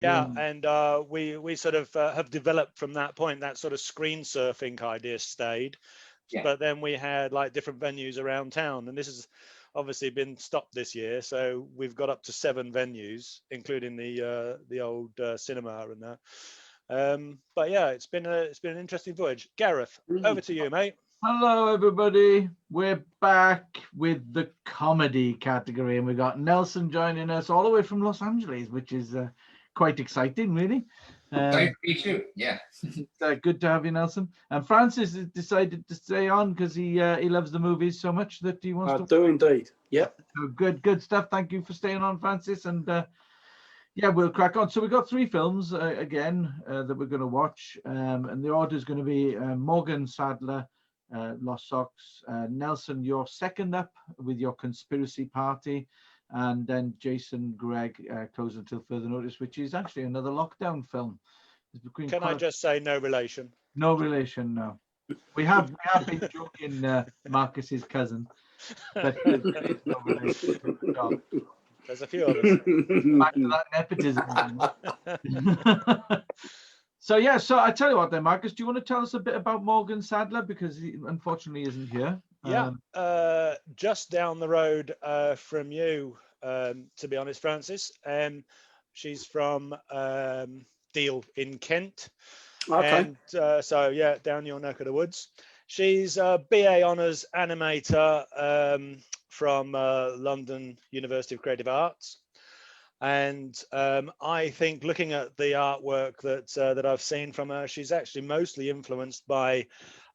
Yeah, and we sort of have developed from that point. That sort of screen surfing idea stayed, but then we had like different venues around town, and this has obviously been stopped this year. So we've got up to 7 venues, including the old cinema and that. But yeah, it's been an interesting voyage. Gareth, over to you, mate. Hello, everybody. We're back with the comedy category, and we got Nelson joining us all the way from Los Angeles, which is quite exciting, really. Great to meet you. Yeah. Good to have you, Nelson. And Francis has decided to stay on because he loves the movies so much that he wants to. I do indeed. Yep. So good stuff. Thank you for staying on, Francis. And yeah, we'll crack on. So we've got 3 films again that we're going to watch, and the order is going to be Morgan Sadler, Lost Socks, Nelson, you're second up with your Conspiracy Party, and then Jason Gregg, Close Until Further Notice, which is actually another lockdown film. Can I just say no relation? No relation, no. We have been joking, Marcus's cousin, but no relation. No. There's a few of us. Back to that nepotism. So yeah, so I tell you what then, Marcus, do you want to tell us a bit about Morgan Sadler, because he unfortunately isn't here? Yeah, just down the road from you, to be honest, Francis. She's from Deal in Kent. Okay. And so yeah, down your neck of the woods. She's a BA Honours animator from London University of Creative Arts. And I think, looking at the artwork that I've seen from her, she's actually mostly influenced by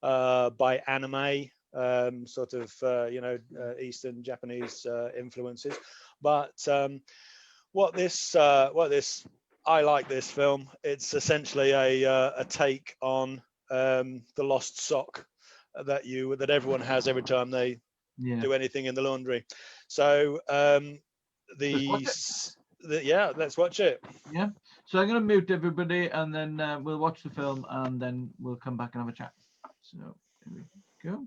anime, sort of Eastern Japanese influences. But I like this film. It's essentially a take on the lost sock that everyone has every time they do anything in the laundry. So yeah, let's watch it. Yeah. So I'm going to mute everybody, and then we'll watch the film, and then we'll come back and have a chat. So here we go.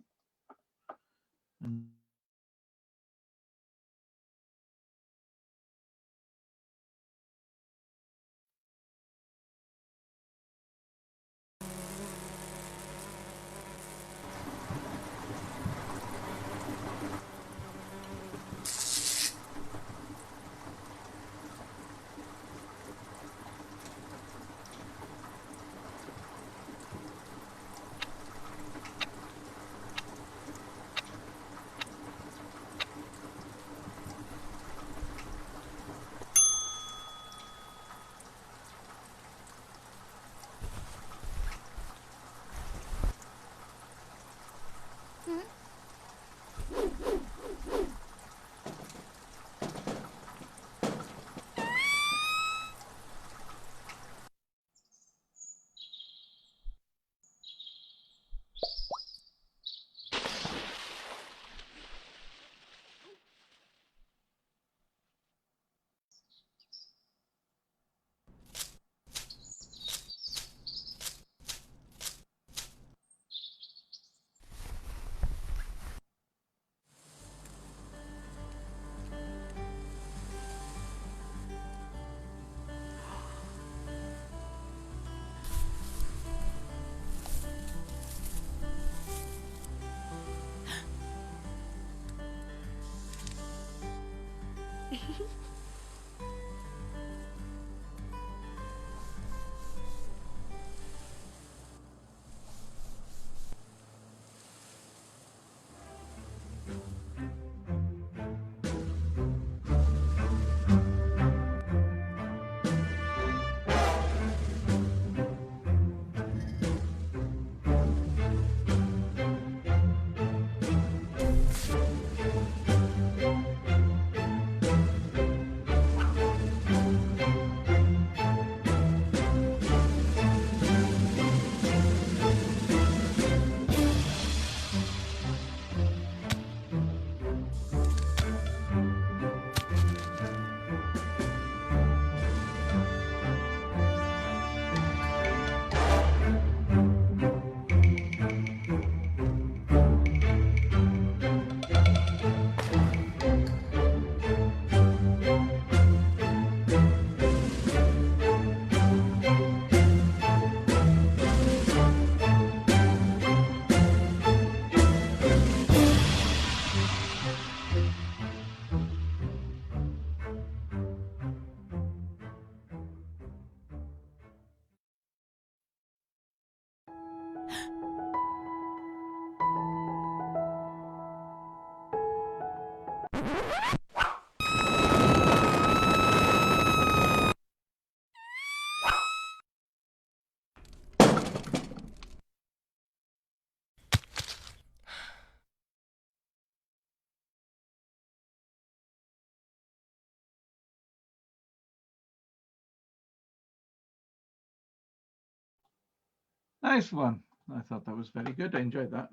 Nice one. I thought that was very good. I enjoyed that.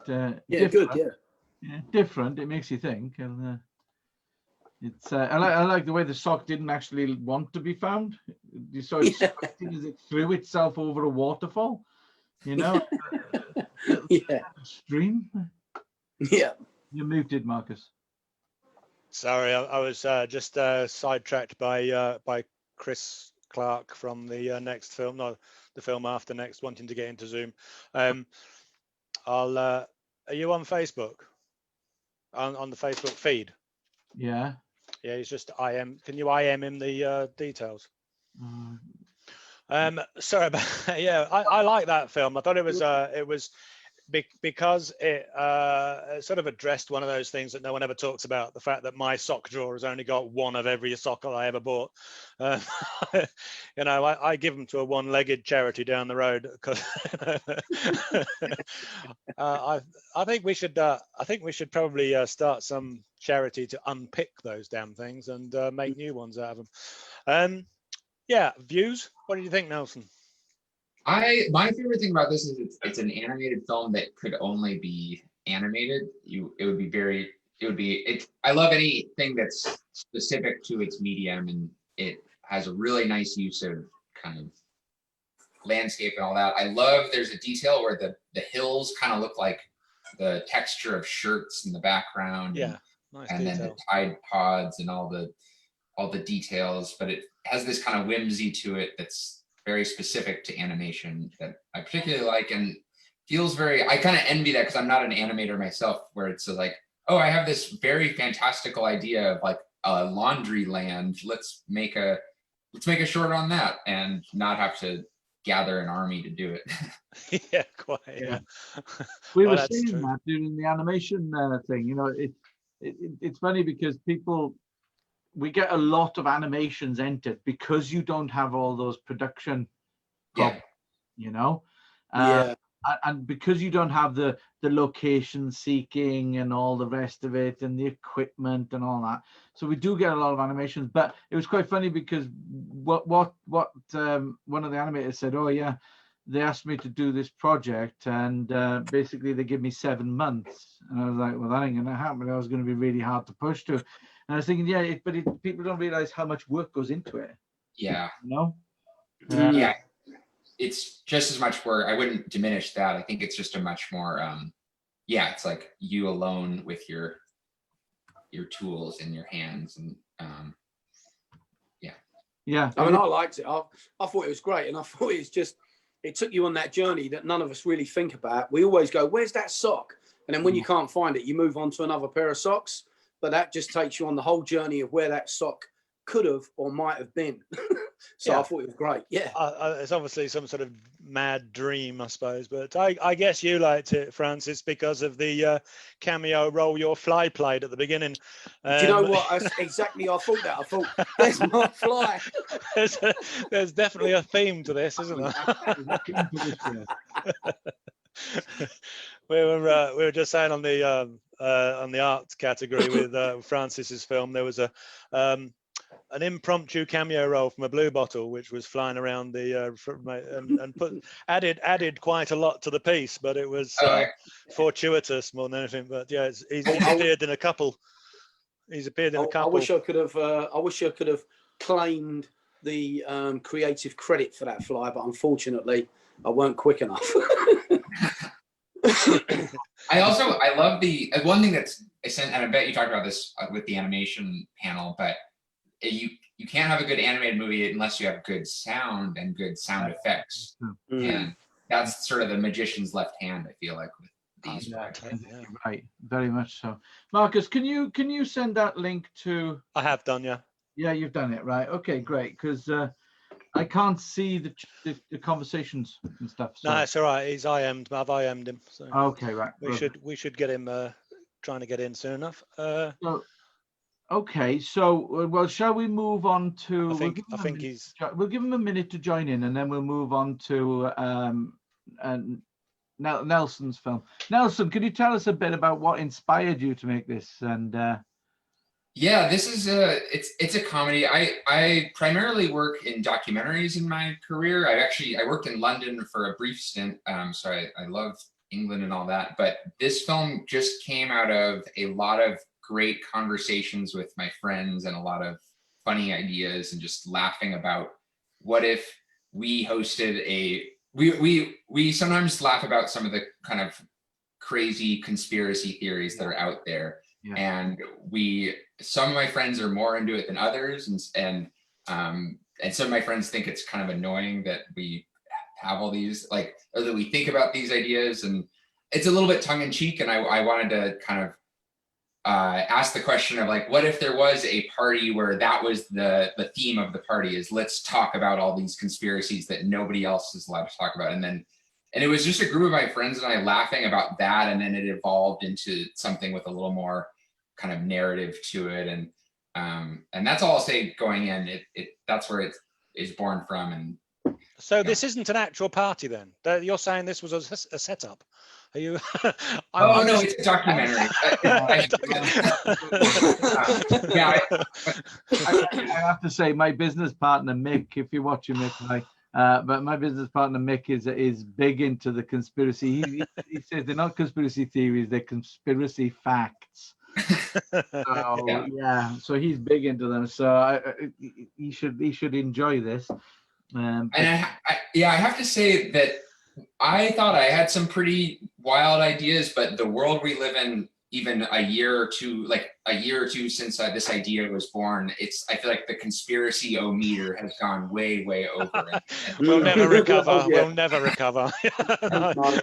Yeah, good. Different. Yeah. Different. It makes you think, and it's. I like the way the sock didn't actually want to be found. You saw it squinting as it threw itself over a waterfall. You know, Yeah. stream. Yeah. You're muted, Marcus. Sorry, I was just sidetracked by Chris Clark from the next film, no, the film after next, wanting to get into Zoom. Are you on Facebook? On the Facebook feed? Yeah. Yeah, he's just IM. Can you IM him the details? Sorry about yeah. I like that film. I thought it was because it sort of addressed one of those things that no one ever talks about, the fact that my sock drawer has only got one of every sock I ever bought. You know, I give them to a one-legged charity down the road because I think we should probably start some charity to unpick those damn things and make new ones out of them. Yeah, views. What do you think, Nelson? My favorite thing about this is it's an animated film that could only be animated. I love anything that's specific to its medium, and it has a really nice use of kind of landscape and all that. I love there's a detail where the hills kind of look like the texture of shirts in the background. Yeah, nice and detail. then the tide pods and all the details, but it has this kind of whimsy to it that's very specific to animation that I particularly like, and feels I kind of envy that because I'm not an animator myself, where it's like, oh, I have this very fantastical idea of like a laundry land. Let's make a short on that and not have to gather an army to do it. Yeah, quite. Yeah. We were seeing that during the animation thing. You know, it's funny because we get a lot of animations entered because you don't have all those production problems, you know, and because you don't have the location seeking and all the rest of it and the equipment and all that. So we do get a lot of animations, but it was quite funny because what one of the animators said, oh yeah, they asked me to do this project and basically they give me 7 months. And I was like, well, that ain't gonna happen. That was going to be really hard to push to. And I was thinking, yeah, people don't realize how much work goes into it. Yeah. You know? Yeah. It's just as much work. I wouldn't diminish that. I think it's just a much more, it's like you alone with your tools in your hands. And yeah. I mean, I liked it. I thought it was great. And I thought it took you on that journey that none of us really think about. We always go, where's that sock? And then when you can't find it, you move on to another pair of socks. But that just takes you on the whole journey of where that sock could have or might have been. So I thought it was great. Yeah. It's obviously some sort of mad dream, I suppose. But I guess you liked it, Francis, because of the cameo role your fly played at the beginning. Do you know what? I thought that. I thought, there's my fly. There's definitely a theme to this, isn't there? We were just saying on the art category with Francis's film, there was an impromptu cameo role from a blue bottle, which was flying around the and added quite a lot to the piece, but it was fortuitous more than anything. But yeah, he's appeared in a couple. He's appeared in a couple. I wish I could have claimed the creative credit for that fly, but unfortunately, I weren't quick enough. I love the one thing that's and I bet you talked about this with the animation panel, but you can't have a good animated movie unless you have good sound and good sound effects. And that's sort of the magician's left hand, I feel like, with these. Right, very much so. Marcus, can you send that link to? I have done, yeah. Yeah, you've done it, right? Okay, great. Because I can't see the conversations and stuff. So. No, it's all right. I've IM'd him. So okay, right. We should get him trying to get in soon enough. So, okay, so well, shall we move on to? I think he's. We'll give him a minute to join in, and then we'll move on to Nelson's film. Nelson, could you tell us a bit about what inspired you to make this? And yeah, this is it's a comedy. I primarily work in documentaries in my career. I worked in London for a brief stint. So I love England and all that. But this film just came out of a lot of great conversations with my friends and a lot of funny ideas and just laughing about what if we hosted we sometimes laugh about some of the kind of crazy conspiracy theories that are out there. Yeah. And some of my friends are more into it than others, and some of my friends think it's kind of annoying that we have all these or that we think about these ideas, and it's a little bit tongue in cheek. And I wanted to kind of ask the question of what if there was a party where that was the theme of the party is let's talk about all these conspiracies that nobody else is allowed to talk about, and it was just a group of my friends and I laughing about that, and then it evolved into something with a little more kind of narrative to it, and that's all I'll say going in. That's where it is born from. And so this isn't an actual party then? You're saying this was a setup? Are you? Oh no, it's a documentary. I have to say, my business partner Mick, if you're watching Mick, but my business partner Mick is big into the conspiracy. He says they're not conspiracy theories; they're conspiracy facts. So, so he's big into them. So he should enjoy this. And I have to say that I thought I had some pretty wild ideas, but the world we live in, even a year or two since this idea was born, I feel like the conspiracy meter has gone way, way over it. We'll never recover. We'll never recover. I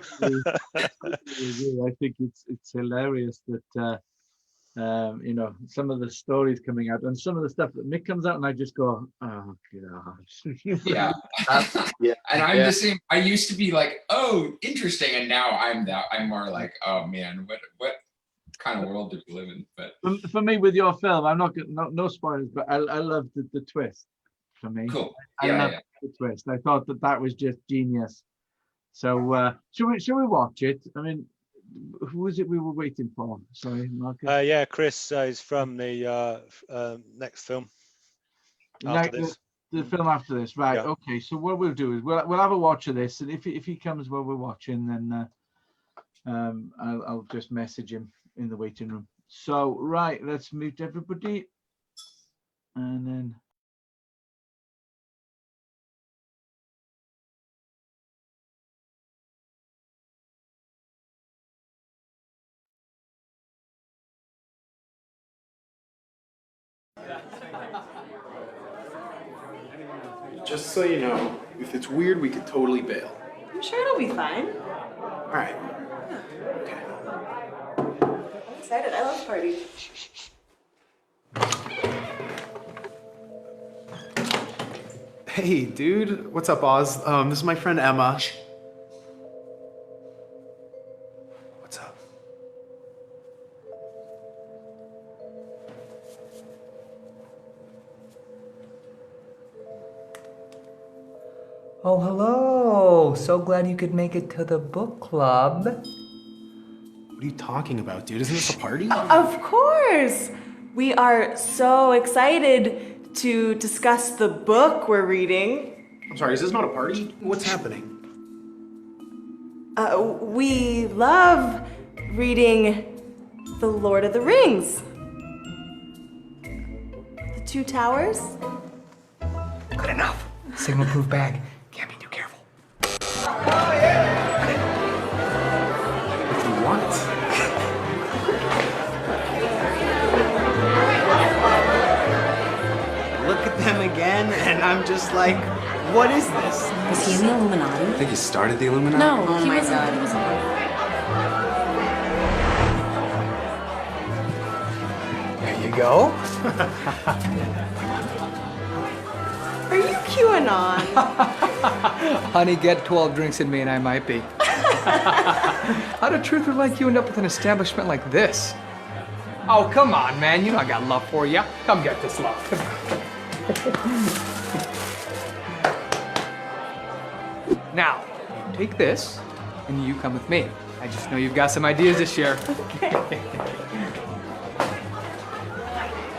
think it's hilarious that some of the stories coming out and some of the stuff that Mick comes out, and I just go, oh gosh. Yeah. And I'm the same. I used to be like, oh, interesting, and now I'm more like, oh man, what kind of world did we live in? But for me, with your film, I'm no spoilers, but I love the twist. For me, cool. I love the twist. I thought that was just genius. So should we watch it? I mean, who was it we were waiting for? Sorry, Marcus. Chris is from the next film. After this. The film after this, right? Yeah. Okay, so what we'll do is we'll have a watch of this, and if he comes while we're watching, then I'll just message him in the waiting room. So right, let's mute everybody, and then. Just so you know, if it's weird, we could totally bail. I'm sure it'll be fine. All right. Okay. I'm excited. I love parties. Hey, dude. What's up, Oz? This is my friend Emma. What's up? Oh, hello. So glad you could make it to the book club. What are you talking about, dude? Isn't this a party? Of course. We are so excited to discuss the book we're reading. I'm sorry, is this not a party? What's happening? We love reading The Lord of the Rings. The Two Towers. Good enough. Signal-proof bag. Can't be too careful. What? Look at them again, and I'm just like, what is this? Was he in the Illuminati? I think he started the Illuminati. No, Oh he my wasn't. God. He wasn't. There you go. Are you QAnon? Honey, get 12 drinks in me and I might be. How'd a truther like you end up with an establishment like this? Oh, come on, man. You know I got love for you. Come get this love. Now, you take this, and you come with me. I just know you've got some ideas to share.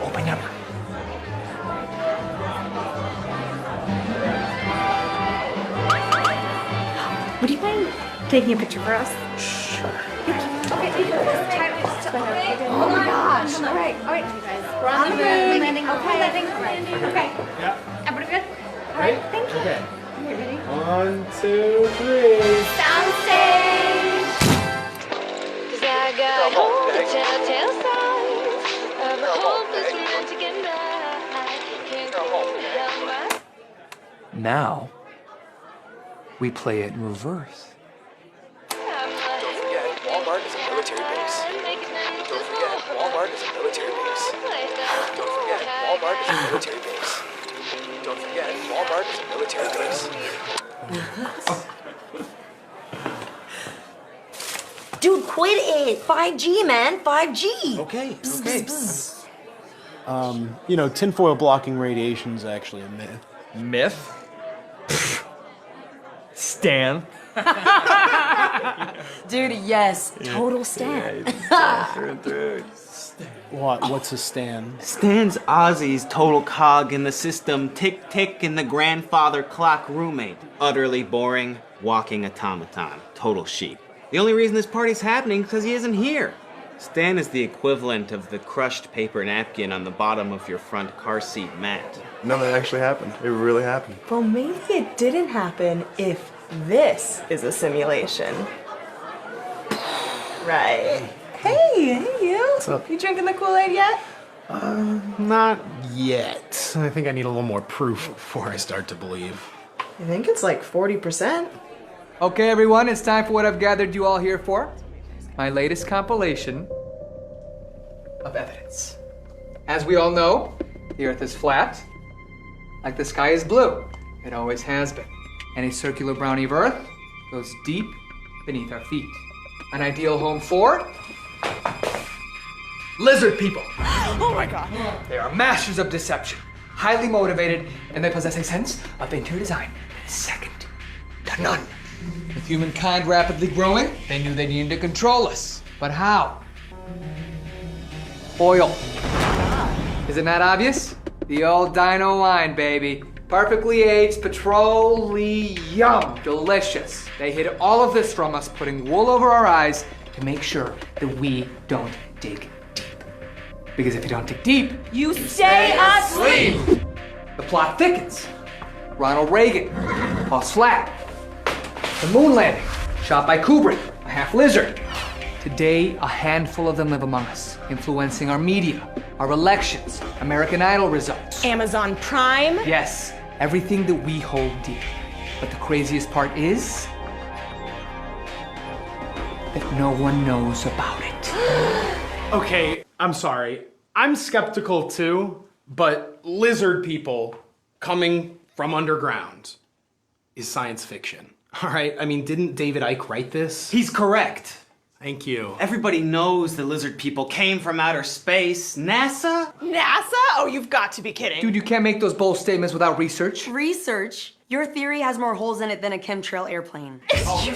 Open up. Would you mind taking a picture for us? Sure. Oh my gosh. All right, you guys. We're on the moon. Landing. Okay. Landing. Okay. Yeah. Everybody good? All right, thank you. Okay. Okay, ready? 1, 2, 3. Soundstage. 'Cause I got all the telltale signs of a hopeless romantic and I can't keep it down my... Now, we play it in reverse. Don't forget, Walmart is a military base. Don't forget, Walmart is a military base. Don't forget, Walmart is a military base. Don't forget, Walmart is a military base. Dude, quit it! 5G, man, 5G! Okay, Bzz, okay. bzz, bzz. You know, tinfoil blocking radiation is actually a myth. Myth? Stan. Dude, yes, total stan. What's a stand? Stan's Ozzy's total cog in the system, tick tick in the grandfather clock roommate. Utterly boring, walking automaton, total sheep. The only reason this party's happening is because he isn't here. Stan is the equivalent of the crushed paper napkin on the bottom of your front car seat mat. No, that actually happened. It really happened. Well, maybe it didn't happen if this is a simulation. Right. Hey, you. What's up? You drinking the Kool-Aid yet? Not yet. I think I need a little more proof before I start to believe. I think it's like 40%. Okay, everyone, it's time for what I've gathered you all here for. My latest compilation of evidence. As we all know, the Earth is flat, like the sky is blue. It always has been. And a circular brownie of Earth goes deep beneath our feet. An ideal home for lizard people. Oh my god. They are masters of deception, highly motivated, and they possess a sense of interior design second to none. With humankind rapidly growing, they knew they needed to control us. But how? Oil. Is it not obvious? The old dino wine, baby. Perfectly aged petroleum. Delicious. They hid all of this from us, putting wool over our eyes to make sure that we don't dig deep. Because if you don't dig deep, You stay asleep. the plot thickens. Ronald Reagan falls flat. The moon landing, shot by Kubrick, a half lizard. Today, a handful of them live among us, influencing our media, our elections, American Idol results. Amazon Prime. Yes, everything that we hold dear. But the craziest part is that no one knows about it. Okay, I'm sorry. I'm skeptical too, but lizard people coming from underground is science fiction. All right, I mean, didn't David Icke write this? He's correct. Thank you. Everybody knows the lizard people came from outer space. NASA? NASA? Oh, you've got to be kidding. Dude, you can't make those bold statements without research. Research? Your theory has more holes in it than a chemtrail airplane. Are you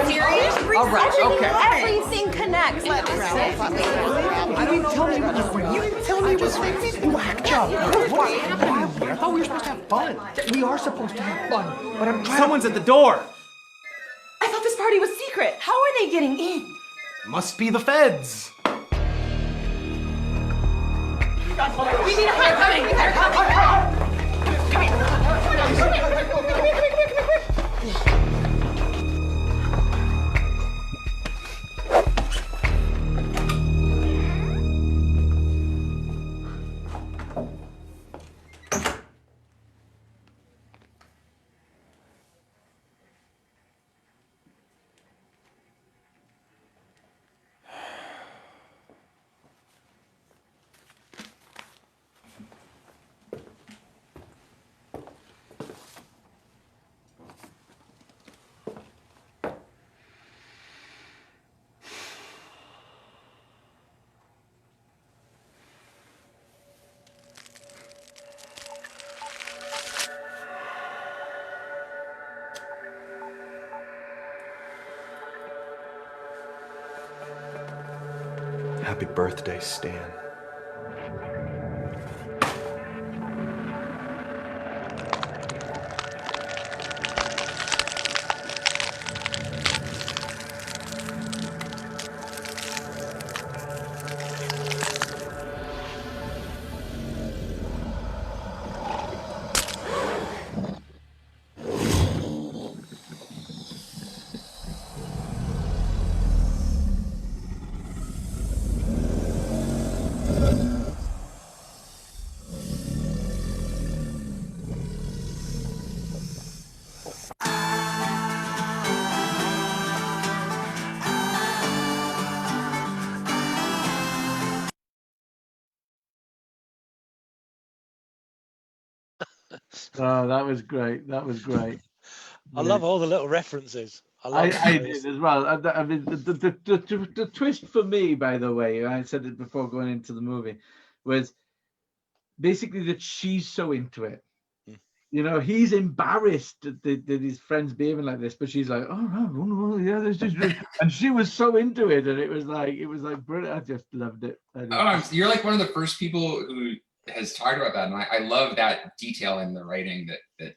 serious? All right, okay. Everything connects. Let's You didn't tell me it was real. You didn't tell me it was fake. Whack job. What happened? I thought we were supposed to have fun. We are supposed to have fun, but I'm trying. Someone's at the door. I thought this party was secret. How are they getting in? Must be the feds. We need a high coming. They're coming. Come here. Happy birthday, Stan. Oh, that was great. That was great. I love all the little references. I those. did as well. I mean, the twist for me, by the way, I said it before going into the movie, was basically that she's so into it. You know, he's embarrassed that his friend's behaving like this, but she's like, oh, no, yeah, this is really... and she was so into it, and it was like brilliant. I just loved it. You're like one of the first people who has talked about that, and I love that detail in the writing that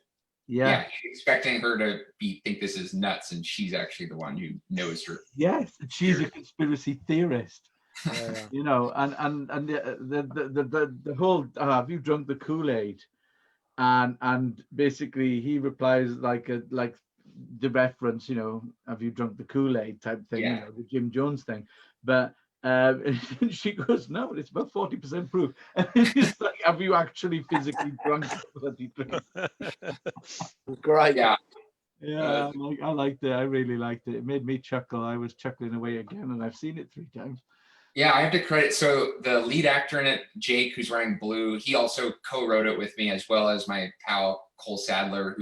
expecting her to think this is nuts, and she's actually the one who knows her. Yes, she's a conspiracy theorist. You know, and the whole have you drunk the Kool-Aid? And basically he replies like the reference, you know, have you drunk the Kool-Aid type thing, you know, the Jim Jones thing. But she goes, no, it's about 40% proof. And it's like, have you actually physically drunk the drink? Great. Yeah, I liked it. I really liked it. It made me chuckle. I was chuckling away again, and I've seen it 3 times. Yeah, I have to credit. So the lead actor in it, Jake, who's wearing blue, he also co-wrote it with me, as well as my pal Cole Sadler,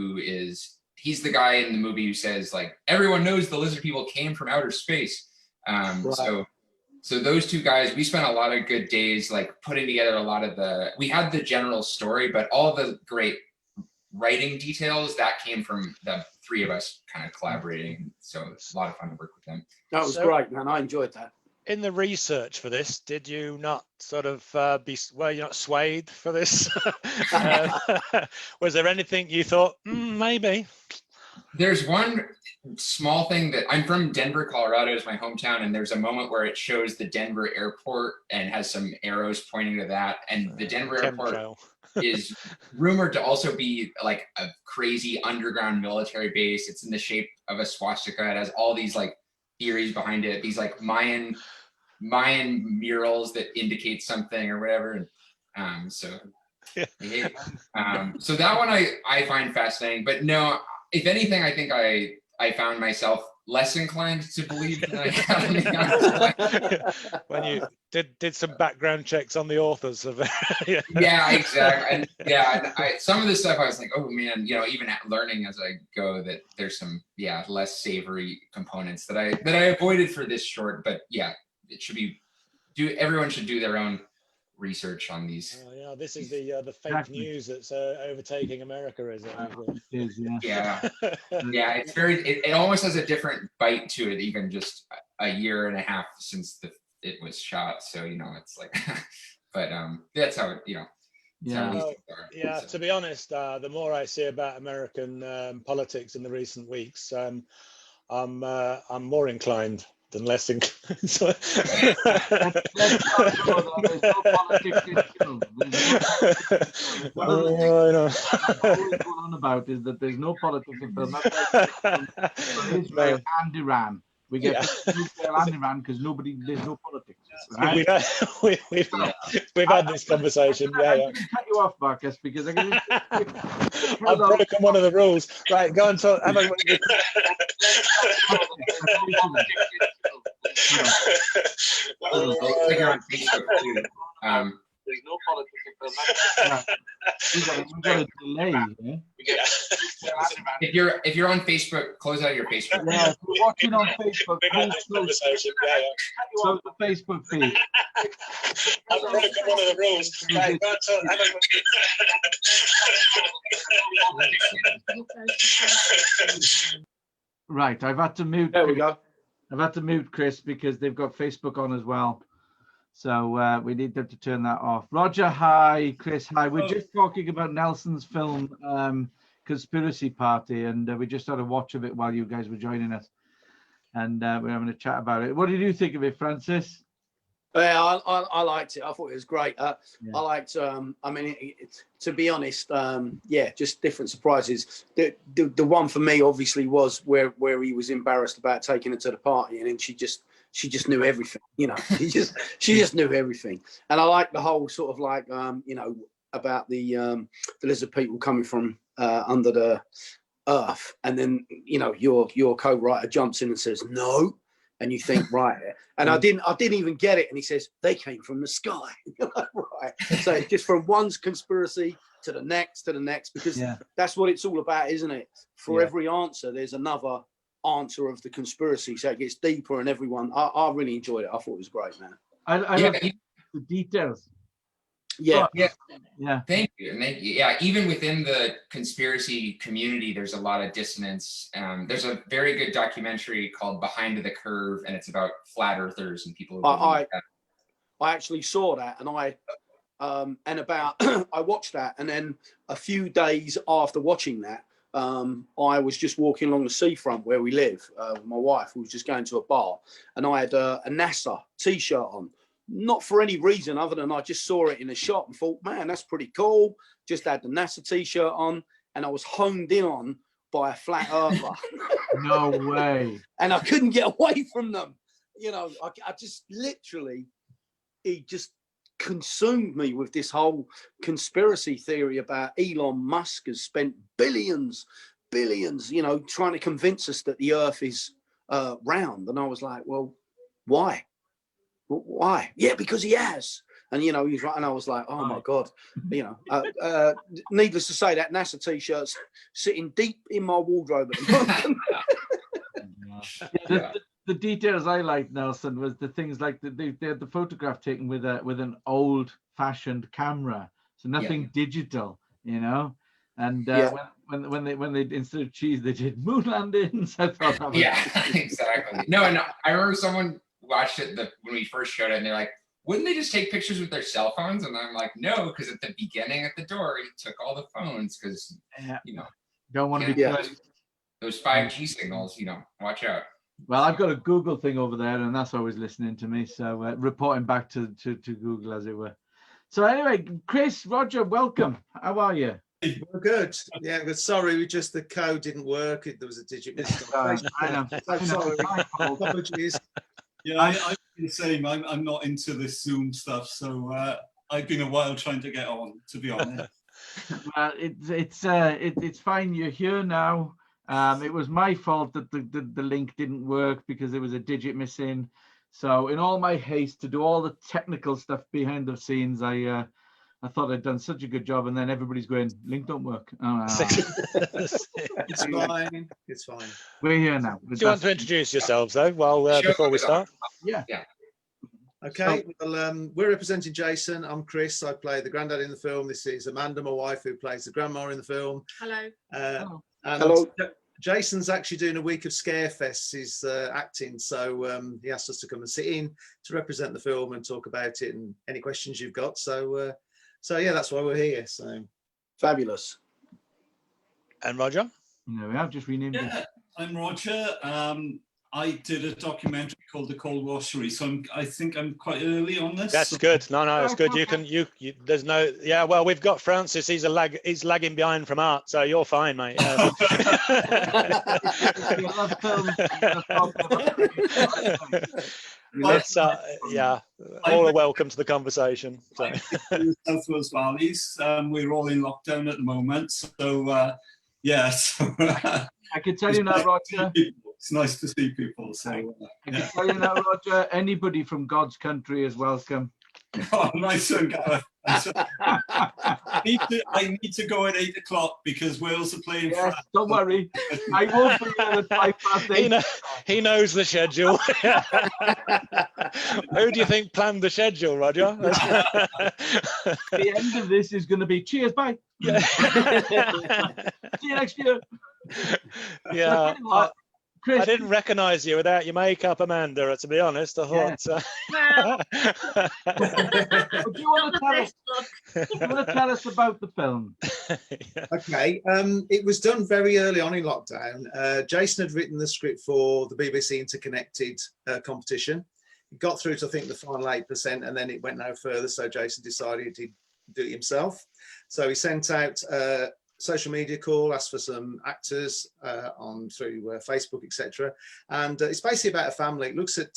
he's the guy in the movie who says, like, everyone knows the lizard people came from outer space. So those 2 guys, we spent a lot of good days like putting together a lot of we had the general story, but all the great writing details that came from the 3 of us kind of collaborating. So it's a lot of fun to work with them. That was great, man. I enjoyed that. In the research for this, did you not sort of were you not swayed for this? Was there anything you thought maybe? There's one small thing that I'm from Denver, Colorado is my hometown, and there's a moment where it shows the Denver airport and has some arrows pointing to that, and the Denver airport is rumored to also be like a crazy underground military base. It's in the shape of a swastika. It has all these like theories behind it, these like Mayan murals that indicate something or whatever. And so that one I find fascinating. But no, if anything, I think I found myself less inclined to believe than I had. When you did some background checks on the authors of it. Yeah, exactly. And some of the stuff I was like, oh man, you know, even learning as I go that there's some less savory components that I avoided for this short. But yeah, it should be everyone should do their own research on these. This is the fake news that's overtaking America, is it? It is, yeah. It's it almost has a different bite to it, even just a year and a half since it was shot. So, you know, it's like, but that's how it, you know. To be honest, the more I see about American politics in the recent weeks, I'm more inclined than less inclined. So... on about is that there's no politics in film. Israel and Iran. We get Israel and Iran because there's no politics. Right? We've had this conversation. I'm going to cut you off, Marcus, because I've broken one of the rules. Right, go and talk. There's no politics in film. We've got a delay. If you're on Facebook, close out your Facebook. Yeah, if you're watching on Facebook, close the Facebook feed. I've broken one of the rules. Right, go and talk. Right, I've had to mute. There we go. I've had to mute Chris because they've got Facebook on as well. So we need them to turn that off. Roger, hi. Chris, hi. We're just talking about Nelson's film, Conspiracy Party, and we just had a watch of it while you guys were joining us. And we're having a chat about it. What did you think of it, Francis? Yeah, I liked it. I thought it was great. I liked. I mean, to be honest, yeah, just different surprises. The one for me obviously was where he was embarrassed about taking her to the party, and then she just knew everything. You know, she just knew everything. And I like the whole sort of like you know, about the lizard people coming from under the earth, and then you know your co-writer jumps in and says no. And you think, right, and I didn't even get it. And he says they came from the sky, right? So it's just from one conspiracy to the next, because that's what it's all about, isn't it? For every answer, there's another answer of the conspiracy, so it gets deeper. And everyone, I really enjoyed it. I thought it was great, man. I love the details. Yeah. Thank you. And yeah, even within the conspiracy community, there's a lot of dissonance. There's a very good documentary called Behind the Curve, and it's about flat earthers and people who I actually saw that, and I watched that, and then a few days after watching that, I was just walking along the seafront where we live with my wife, who was just going to a bar, and I had a NASA t-shirt on. Not for any reason other than I just saw it in a shop and thought, man, that's pretty cool. Just had the NASA t-shirt on, and I was honed in on by a flat earther. No way. And I couldn't get away from them. You know, I just literally, he just consumed me with this whole conspiracy theory about Elon Musk has spent billions, you know, trying to convince us that the earth is round. And I was like, well, why? Why? Yeah, because he has. And, you know, he's right. And I was like, oh, my God. You know, needless to say, that NASA T-shirt's sitting deep in my wardrobe at the moment. The details I liked, Nelson, was the things like they had the photograph taken with an old-fashioned camera. So nothing digital, you know. And when they instead of cheese, they did moon landings. I thought that was exactly. No, and I remember someone watched it when we first showed it, and they're like, wouldn't they just take pictures with their cell phones? And I'm like, no, because at the beginning at the door, he took all the phones because, you know, don't want to be those 5G signals, you know, watch out. Well, I've got a Google thing over there, and that's always listening to me. So reporting back to Google, as it were. So anyway, Chris, Roger, welcome. How are you? We're good. Yeah, but sorry, the code didn't work. There was a digit missing. I know. Sorry. Apologies. Yeah, I'm the same. I'm not into this Zoom stuff, so I've been a while trying to get on, to be honest. Well, it's fine. You're here now. It was my fault that the link didn't work because there was a digit missing. So in all my haste to do all the technical stuff behind the scenes, I thought I'd done such a good job, and then everybody's going, link don't work. It's fine. It's fine. We're here now. Do you want to introduce yourselves though, before we start? Yeah. Okay. Well, we're representing Jason. I'm Chris. I play the granddad in the film. This is Amanda, my wife, who plays the grandma in the film. Hello. And Hello. Jason's actually doing a week of Scarefests. He's acting, so he asked us to come and sit in to represent the film and talk about it and any questions you've got. So yeah, that's why we're here. So fabulous. And Roger? No, we have just renamed it. I'm Roger. I did a documentary called The Cold Washery, so I think I'm quite early on this. That's good. No, it's good. You there's no, well, we've got Francis. He's lagging behind from art, so you're fine, mate. Let's, all are welcome to the conversation. So. South Wales Valleys. We're all in lockdown at the moment, so yeah. So, I can tell you now, Roger. It's nice to see people. So I can tell you now, Roger. Anybody from God's country is welcome. Oh, nice one, Gareth. I need to go at 8 o'clock because Wales are playing. Yes, France. don't worry. I won't be there at 5:08. He knows the schedule. Who do you think planned the schedule, Roger? The end of this is going to be cheers, bye. See you next year. Yeah. Chris, I didn't recognise you without your makeup, Amanda. To be honest, I thought. do you want to tell us about the film? Okay, it was done very early on in lockdown. Jason had written the script for the BBC Interconnected competition. It got through to, I think, the final 8%, and then it went no further. So Jason decided he'd do it himself. So he sent out a social media call, asked for some actors on through Facebook, etc. And it's basically about a family. It looks at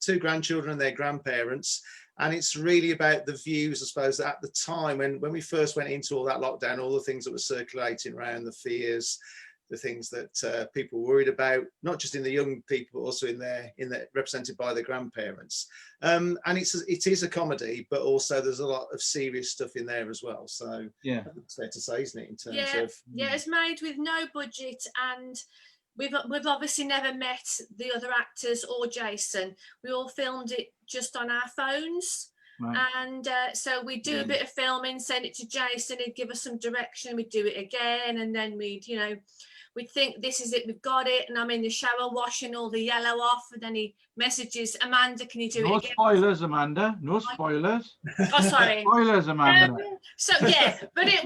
2 grandchildren and their grandparents. And it's really about the views, I suppose, at the time when we first went into all that lockdown, all the things that were circulating around, the fears, the things that people were worried about, not just in the young people, but also in their represented by the grandparents. And it is a comedy, but also there's a lot of serious stuff in there as well. So yeah, it's fair to say, isn't it? In terms of it's made with no budget, and we've obviously never met the other actors or Jason. We all filmed it just on our phones. Right. And so we do a bit of filming, send it to Jason, he'd give us some direction, we'd do it again, and then we'd think this is it, we've got it, and I'm in the shower washing all the yellow off, and then he messages, Amanda, can you do it again? No spoilers, Amanda. No spoilers. Oh, sorry. Spoilers, Amanda. So yeah, but it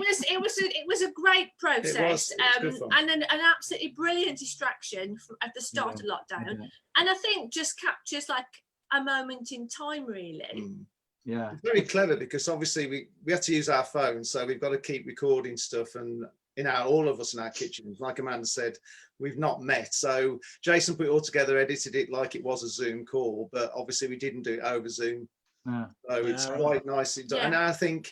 was a great process, and an absolutely brilliant distraction at the start of lockdown, and I think just captures like a moment in time, really. Yeah, it's very clever because obviously we have to use our phones, so we've got to keep recording stuff, and all of us in our kitchens, like Amanda said, we've not met. So Jason put it all together, edited it like it was a Zoom call, but obviously we didn't do it over Zoom. So it's quite nicely done. And I think,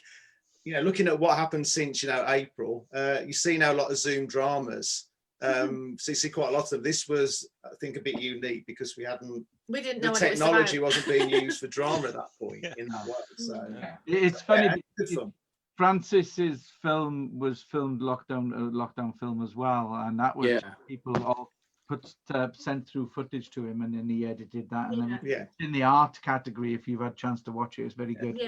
looking at what happened since April, you see now a lot of Zoom dramas. So you see quite a lot of them. This was, I think, a bit unique because we didn't know the technology wasn't being used for drama at that point in that way. So it's funny. Francis's film was filmed lockdown film as well, and that was people all sent through footage to him, and then he edited that, and then in the art category, if you've had a chance to watch it, it's very good.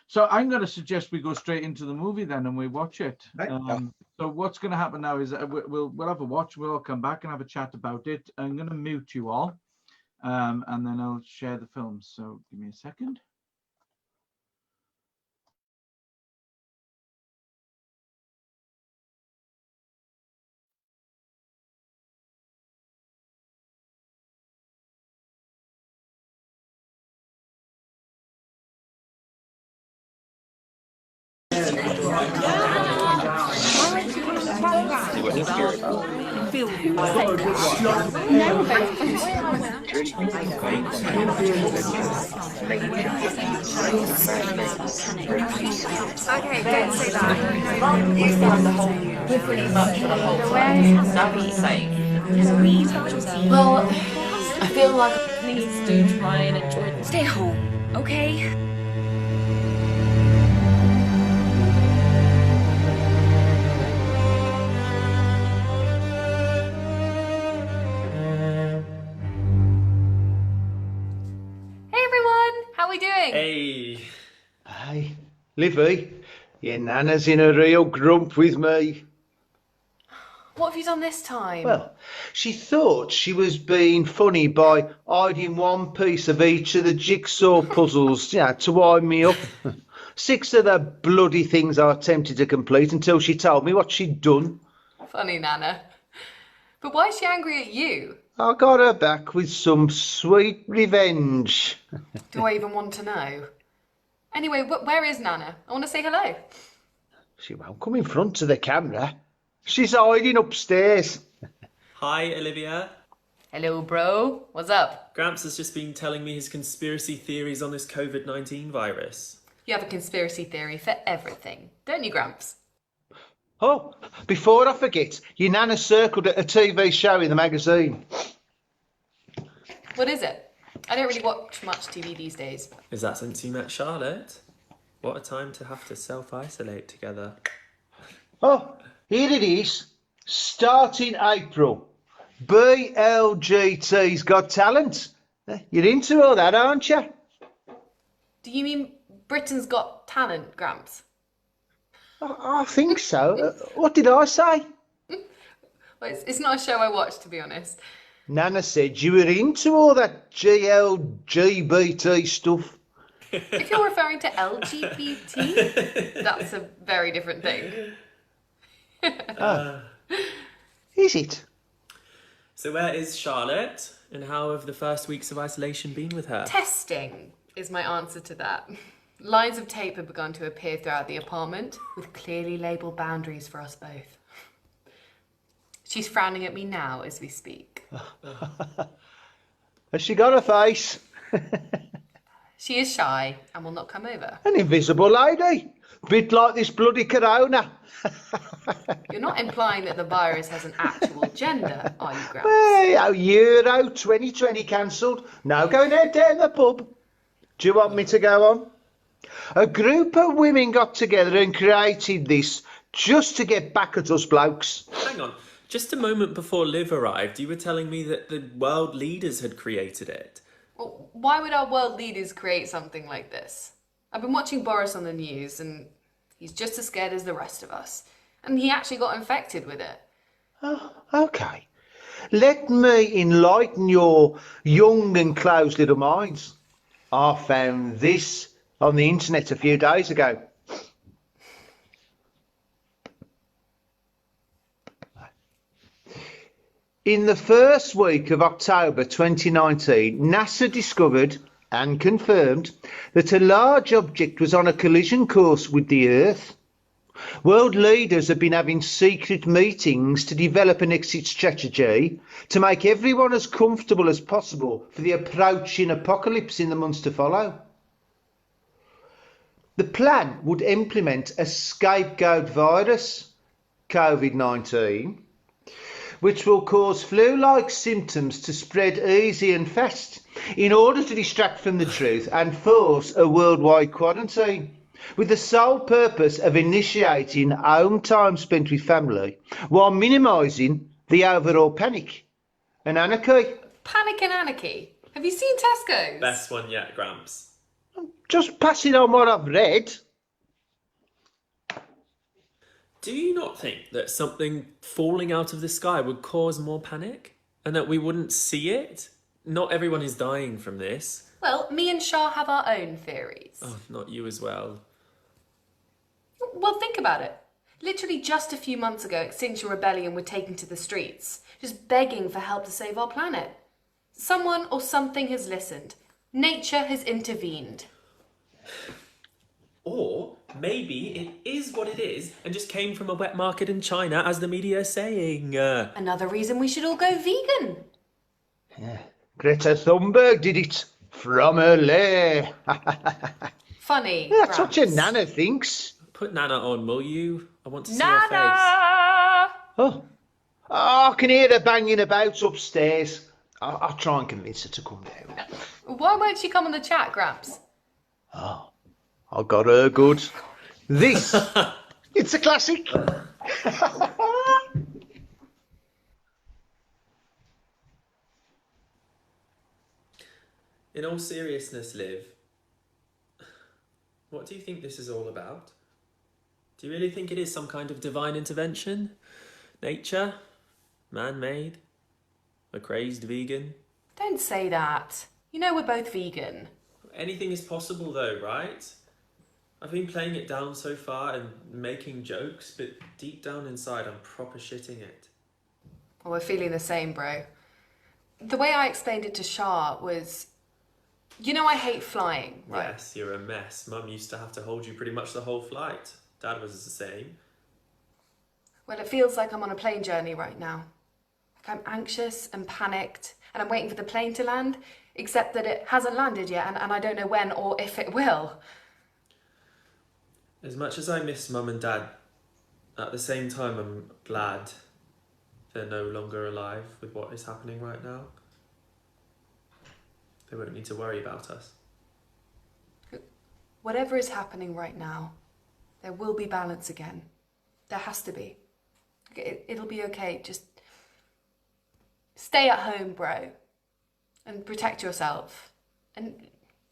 So I'm going to suggest we go straight into the movie then, and we watch it. So what's going to happen now is we'll have a watch. We'll all come back and have a chat about it. I'm going to mute you all, and then I'll share the film. So give me a second. See what he's here about. Okay, don't say that. You sound the whole pretty much for the whole time. Nothing safe. Well, I feel like I need to try and enjoy it. Stay home, okay? How are we doing? Hey. Hey, Livy, your nana's in a real grump with me. What have you done this time? Well, she thought she was being funny by hiding one piece of each of the jigsaw puzzles, to wind me up. 6 of the bloody things I attempted to complete until she told me what she'd done. Funny, Nana. But why is she angry at you? I got her back with some sweet revenge. Do I even want to know? Anyway, where is Nana? I want to say hello. She won't come in front of the camera. She's hiding upstairs. Hi, Olivia. Hello, bro. What's up? Gramps has just been telling me his conspiracy theories on this COVID-19 virus. You have a conspiracy theory for everything, don't you, Gramps? Oh, before I forget, your nana circled a TV show in the magazine. What is it? I don't really watch much TV these days. Is that since you met Charlotte? What a time to have to self-isolate together. Oh, here it is. Starting April. BLGT's Got Talent. You're into all that, aren't you? Do you mean Britain's Got Talent, Gramps? I think so. What did I say? Well, it's not a show I watch, to be honest. Nana said you were into all that GLGBT stuff. If you're referring to LGBT, that's a very different thing. Is it? So where is Charlotte? And how have the first weeks of isolation been with her? Testing is my answer to that. Lines of tape have begun to appear throughout the apartment, with clearly labelled boundaries for us both. She's frowning at me now as we speak. Has she got a face? She is shy and will not come over. An invisible lady. Bit like this bloody corona. You're not implying that the virus has an actual gender, are you, Gramps? Hey, Euro 2020 cancelled. No going out down the pub. Do you want me to go on? A group of women got together and created this just to get back at us blokes. Hang on. Just a moment before Liv arrived, you were telling me that the world leaders had created it. Well, why would our world leaders create something like this? I've been watching Boris on the news and he's just as scared as the rest of us. And he actually got infected with it. Oh, okay. Let me enlighten your young and closed little minds. I found this on the internet a few days ago. In the first week of October 2019, NASA discovered and confirmed that a large object was on a collision course with the Earth. World leaders have been having secret meetings to develop an exit strategy to make everyone as comfortable as possible for the approaching apocalypse in the months to follow. The plan would implement a scapegoat virus, COVID-19, which will cause flu-like symptoms to spread easy and fast in order to distract from the truth and force a worldwide quarantine, with the sole purpose of initiating home time spent with family while minimising the overall panic and anarchy. Panic and anarchy? Have you seen Tesco's? Best one yet, Gramps. Just passing on what I've read. Do you not think that something falling out of the sky would cause more panic? And that we wouldn't see it? Not everyone is dying from this. Well, me and Shah have our own theories. Oh, not you as well. Well, think about it. Literally just a few months ago, Extinction Rebellion were taken to the streets, just begging for help to save our planet. Someone or something has listened. Nature has intervened. Or maybe it is what it is and just came from a wet market in China, as the media is saying. Another reason we should all go vegan. Yeah. Greta Thunberg did it from her lair. Funny. That's Gramps. what your Nana thinks. Put Nana on, will you? I want to see Nana! her face. Oh, I can hear her banging about upstairs. I'll try and convince her to come down. Why won't she come on the chat, Gramps? Oh, I got her good. This, it's a classic. In all seriousness, Liv, what do you think this is all about? Do you really think it is some kind of divine intervention? Nature? Man-made? A crazed vegan? Don't say that. You know we're both vegan. Anything is possible though, right? I've been playing it down so far and making jokes, but deep down inside I'm proper shitting it. Well, we're feeling the same, bro. The way I explained it to Shah was, you know I hate flying, right? Yes, you're a mess. Mum used to have to hold you pretty much the whole flight. Dad was the same. Well, it feels like I'm on a plane journey right now. Like I'm anxious and panicked and I'm waiting for the plane to land, except that it hasn't landed yet and I don't know when or if it will. As much as I miss Mum and Dad, at the same time I'm glad they're no longer alive with what is happening right now. They won't need to worry about us. Whatever is happening right now, there will be balance again. There has to be. It'll be okay. Just stay at home, bro. And protect yourself. And,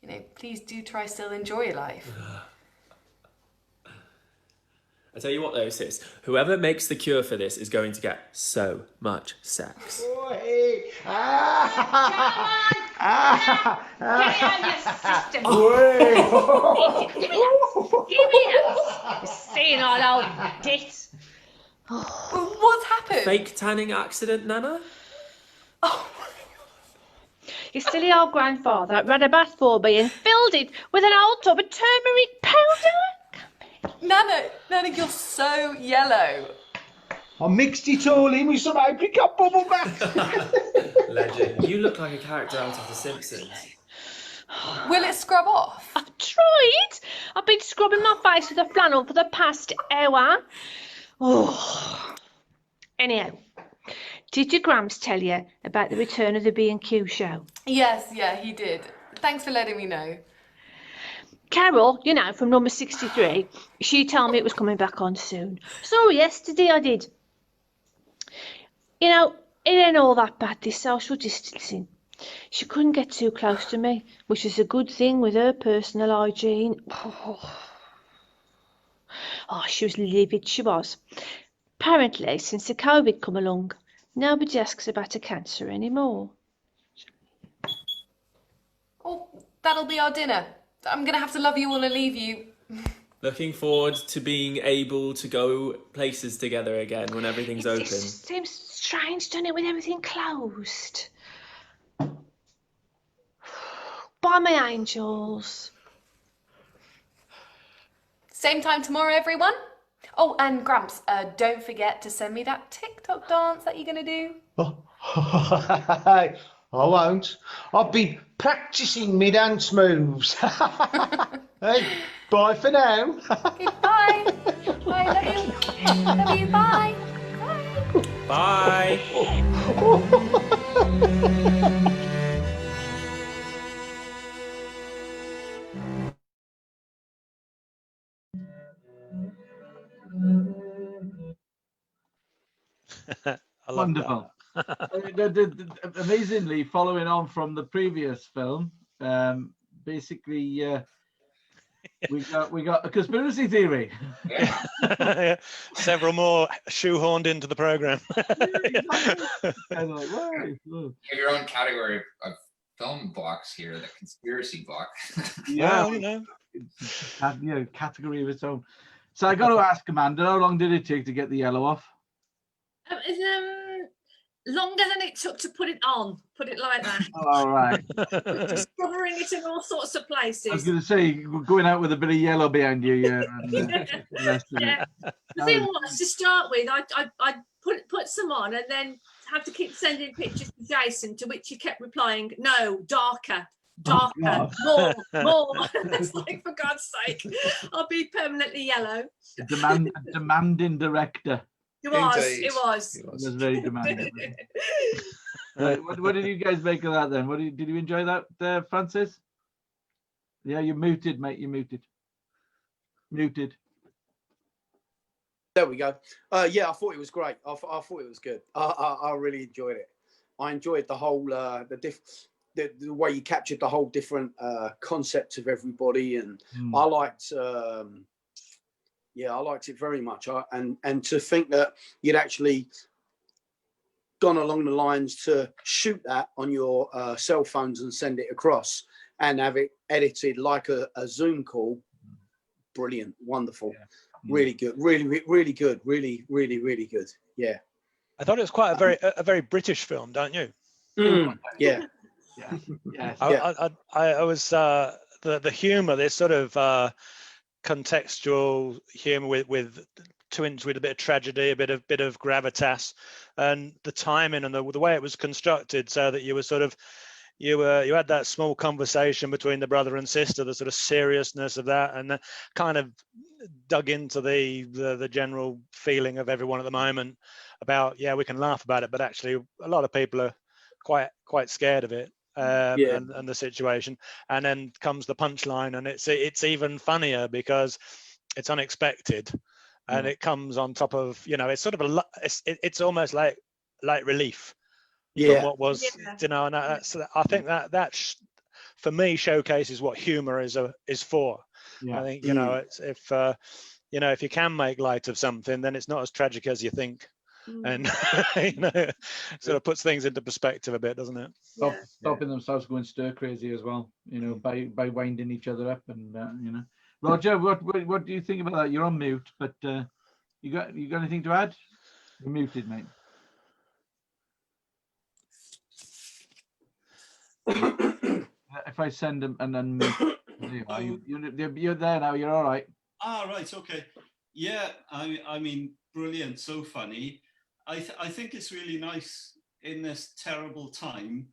you know, please do try still enjoy your life. I tell you what though, sis, whoever makes the cure for this is going to get so much sex. Get it out of your system. Give it up. You senile old dit. What's happened? Fake tanning accident, Nana? Your silly old grandfather ran a bath for me and filled it with an old tub of turmeric powder. Nana, you're so yellow. I mixed it all in with some apricot bubble bath. Legend. You look like a character out of The Simpsons. Will it scrub off? I've tried. I've been scrubbing my face with a flannel for the past hour. Oh. Anyhow, did your Gramps tell you about the return of the B&Q show? Yes, yeah, he did. Thanks for letting me know. Carol, you know, from number 63, she told me it was coming back on soon. So yesterday I did. You know, it ain't all that bad, this social distancing. She couldn't get too close to me, which is a good thing with her personal hygiene. Oh, she was livid, she was. Apparently, since the COVID come along, nobody asks about her cancer anymore. Oh, that'll be our dinner. I'm going to have to love you all and leave you. Looking forward to being able to go places together again when everything's open. It seems strange, doesn't it, with everything closed? Bye, my angels. Same time tomorrow, everyone. Oh, and Gramps, don't forget to send me that TikTok dance that you're going to do. I won't. I've been practicing my dance moves. Hey, bye for now. Goodbye. Bye, love you. Love you, bye. Bye. Wonderful. Amazingly, following on from the previous film, basically we got a conspiracy theory. Yeah. Several more shoehorned into the program. And like, whoa. You have your own category of film blocks here, the conspiracy block. Yeah, you know, category of its own. So I got to ask Amanda, how long did it take to get the yellow off? Longer than it took to put it on, put it like that. All right. Discovering it in all sorts of places. I was going to say, going out with a bit of yellow behind you, yeah. And, the rest of Yeah. it. The thing was, to start with, I put some on and then have to keep sending pictures to Jason, to which he kept replying, no, darker, more. It's like, for God's sake, I'll be permanently yellow. A demanding director. It was. It was very demanding. Right, what did you guys make of that then? Did you enjoy that, Francis? Yeah, you're muted, mate. You're muted. Muted. There we go. Yeah, I thought it was great. I thought it was good. I really enjoyed it. I enjoyed the whole the way you captured the whole different concepts of everybody, and I liked. I liked it very much. And to think that you'd actually gone along the lines to shoot that on your cell phones and send it across and have it edited like a Zoom call. Brilliant. Wonderful. Yeah. Really good. Really good. Really good. Yeah. I thought it was quite a very British film, don't you? Yeah. I was the humour, this sort of contextual humour with twins with a bit of tragedy, a bit of gravitas, and the timing and the way it was constructed, so that you were sort of you had that small conversation between the brother and sister, the sort of seriousness of that, and kind of dug into the general feeling of everyone at the moment about, we can laugh about it, but actually a lot of people are quite scared of it. And the situation, and then comes the punchline, and it's even funnier because it's unexpected, and it comes on top of, it's sort of it's almost like relief from what was, and that's, I think that for me showcases what humor is for. I think it's if you know, if you can make light of something, then it's not as tragic as you think. And you know, sort of puts things into perspective a bit, doesn't it? Stopping themselves going stir crazy as well, you know, by winding each other up. And you know, Roger, what do you think about that? You're on mute, but you got anything to add? You're muted, mate. If I send them and then you're there now. You're all right. Right, okay. Yeah, I mean, brilliant, so funny. I think it's really nice in this terrible time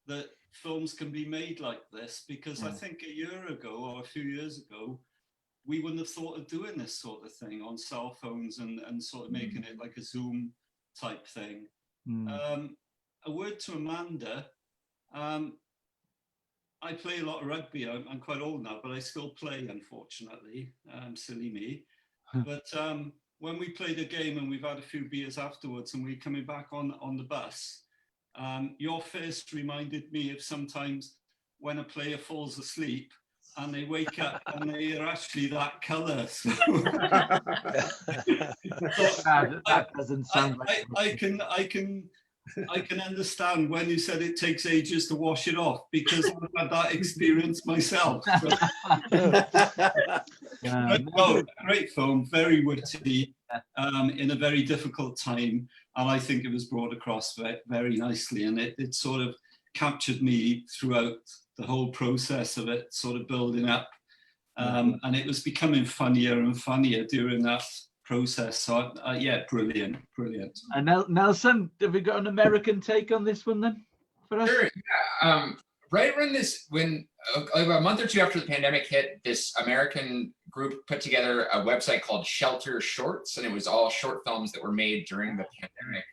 that films can be made like this, because I think a year ago or a few years ago, we wouldn't have thought of doing this sort of thing on cell phones and sort of making it like a Zoom type thing. A word to Amanda. I play a lot of rugby. I'm quite old now, but I still play, unfortunately. Silly me. But when we played a game and we've had a few beers afterwards and we're coming back on the bus, your face reminded me of sometimes when a player falls asleep and they wake up and they are actually that colour. So that doesn't sound like I can understand when you said it takes ages to wash it off, because I've had that experience myself. So. No, great film, very witty, in a very difficult time, and I think it was brought across very nicely, and it sort of captured me throughout the whole process of it sort of building up, and it was becoming funnier and funnier during that process. So yeah, brilliant. And Nelson, have we got an American take on this one then for us? Sure. Yeah. Right around this, when about a month or two after the pandemic hit, this American group put together a website called Shelter Shorts, and it was all short films that were made during the pandemic.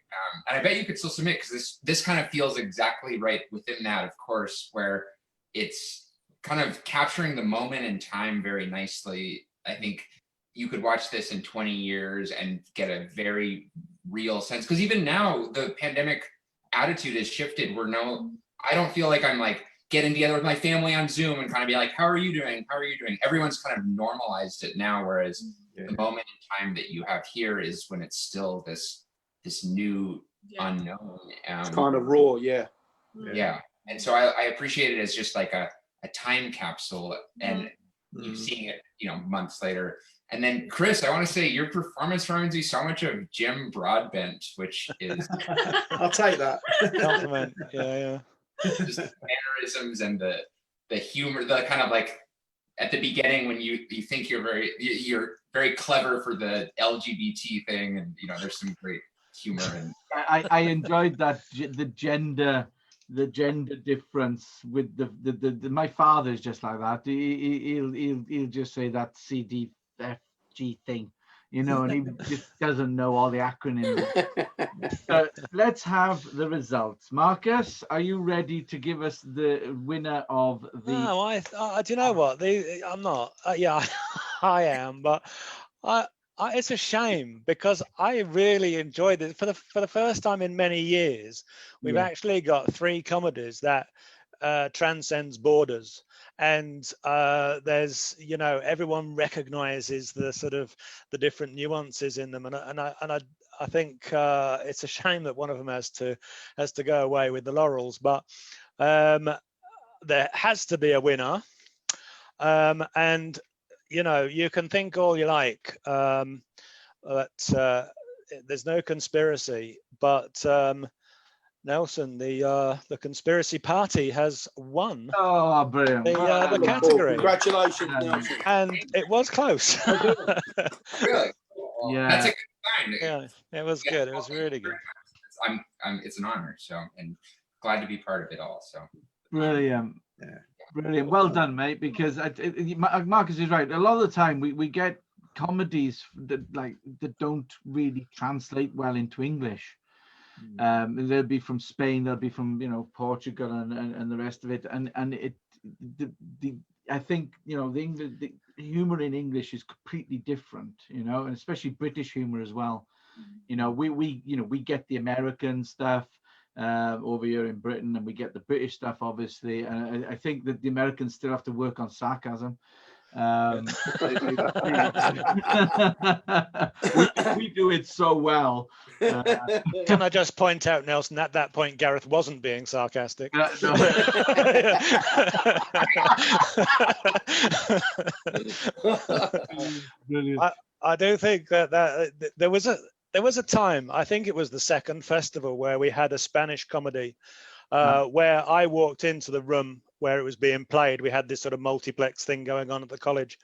And I bet you could still submit, because this kind of feels exactly right within that, of course, where it's kind of capturing the moment in time very nicely. I think you could watch this in 20 years and get a very real sense. Because even now, the pandemic attitude has shifted. I don't feel like I'm like getting together with my family on Zoom and kind of be like, how are you doing? How are you doing? Everyone's kind of normalized it now, whereas the moment in time that you have here is when it's still this new unknown. It's kind of raw, yeah. And so I appreciate it as just like a time capsule, and you seeing it, months later. And then, Chris, I want to say your performance reminds me so much of Jim Broadbent, which is I'll take that compliment. Yeah. Just the mannerisms and the humor, the kind of like at the beginning when you think you're very clever for the LGBT thing, and there's some great humor. And I enjoyed that the gender difference with the my father's just like that. He'll just say that CDFG thing, and he just doesn't know all the acronyms. So let's have the results. Marcus, are you ready to give us the winner of the? No, do you know what? I'm not. Yeah, I am, but it's a shame, because I really enjoyed it. For the first time in many years, we've actually got 3 comedies that transcends borders, and there's everyone recognizes the sort of the different nuances in them, and I think it's a shame that one of them has to go away with the laurels, but there has to be a winner, and you can think all you like, but there's no conspiracy. But Nelson, the conspiracy party has won. Oh, brilliant! The category. Congratulations, Nelson. And it was close. Really? Yeah. That's a good sign. Yeah, it was good. It was really good. It's an honor. So, and glad to be part of it all. So brilliant. Brilliant. Well done, mate. Because Marcus is right. A lot of the time we get comedies that don't really translate well into English. They'll be from Spain, they'll be from Portugal and the rest of it. And I think the humor in English is completely different, and especially British humor as well. We get the American stuff over here in Britain, and we get the British stuff, obviously. And I think that the Americans still have to work on sarcasm. we do it so well. Can I just point out, Nelson, at that point, Gareth wasn't being sarcastic. No. Brilliant. I do think that there was a time, I think it was the second festival, where we had a Spanish comedy where I walked into the room where it was being played. We had this sort of multiplex thing going on at the college,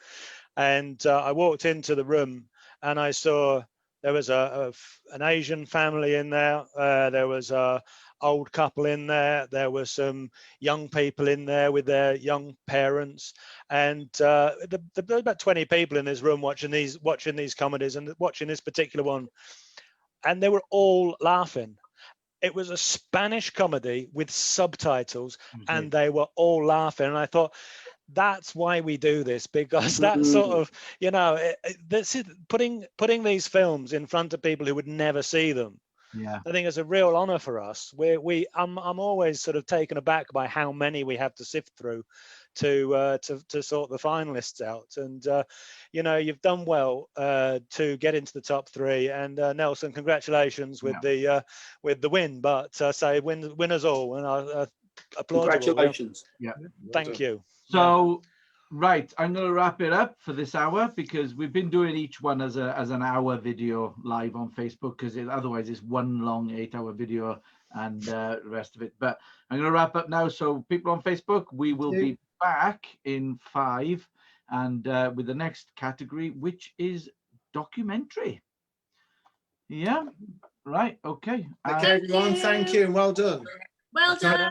and I walked into the room and I saw there was an Asian family in there. There was a old couple in there. There were some young people in there with their young parents, and there were about 20 people in this room watching these comedies and watching this particular one, and they were all laughing. It was a Spanish comedy with subtitles, and they were all laughing. And I thought, that's why we do this, because that sort of, this is putting these films in front of people who would never see them. Yeah, I think it's a real honor for us. I'm always sort of taken aback by how many we have to sift through to sort the finalists out. And you've done well to get into the top 3. And Nelson, congratulations with the win. But say winners all, and I applaud. Congratulations. Yeah, thank you. So. Right, I'm going to wrap it up for this hour, because we've been doing each one as an hour video live on Facebook, because otherwise it's one long 8-hour video and the rest of it. But I'm going to wrap up now. So people on Facebook, we will be back in 5 and with the next category, which is documentary. Yeah, right, okay. Okay, everyone, thank you and well done. Well done.